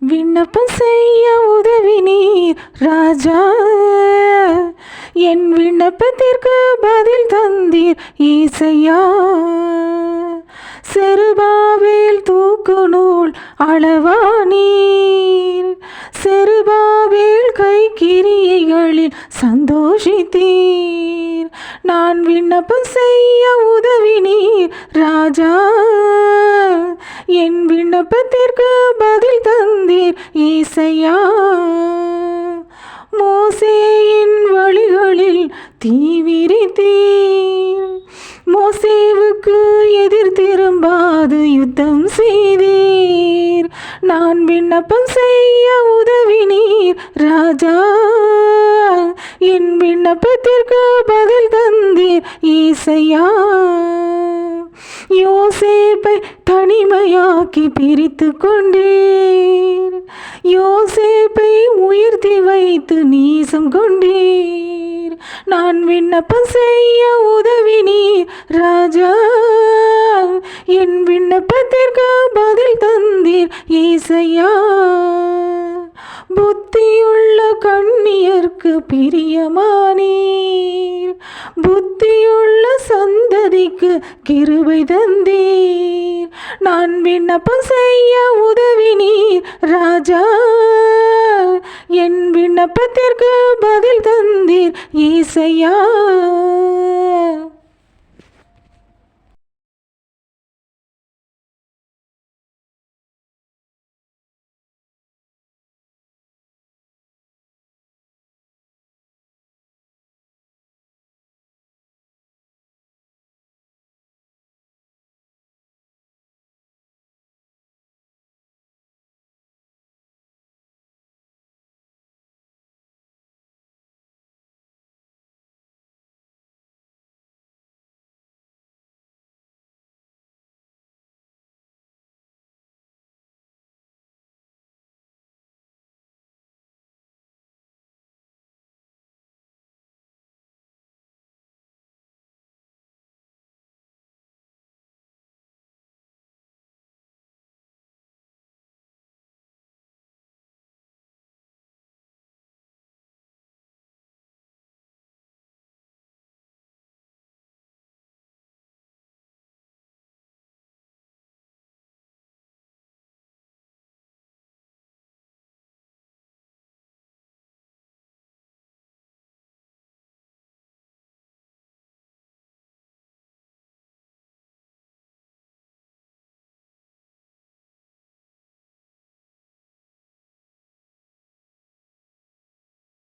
விண்ணப்பம் செய்ய உதவி நீர் ராஜா, என் விண்ணப்பத்திற்கு பதில் தந்தீர் ஈசையா. செருபாவேல் தூக்கு நூல் அளவா நீர், செருபாவேல் கை கிரியைகளில் சந்தோஷித்தீர். நான் விண்ணப்பம் செய்ய உதவி நீர் ராஜா, என் விண்ணப்பத்திற்கு பதில் தந்தீர் ஈசையா. மோசேயின் வழிகளில் தீவிரித்தீர், மோசேவுக்கு எதிர் திரும்பாது யுத்தம் செய்தீர். நான் விண்ணப்பம் செய்ய உதவி நீர் ராஜா, என் விண்ணப்பத்திற்கு பதில் தந்தீர் ஈசையா. யோசேப்பை தனிமையாக்கி பிரித்து கொண்டீர், யோசேப்பை உயர்த்தி வைத்து நீசம் கொண்டீர். நான் விண்ணப்பம் செய்ய உதவி நீர் ராஜா, என் விண்ணப்பத்திற்கு பதில் தந்தீர் ஈசையா. புத்தியுள்ள கண்ணியர்க்கு பிரியமானீர், புத்தியுள்ள சந்ததிக்கு கிருபை தந்தீர். நான் விண்ணப்பம் செய்ய உதவி நீர் ராஜா, என் விண்ணப்பத்திற்கு பதில் தந்தீர் ஈசையா.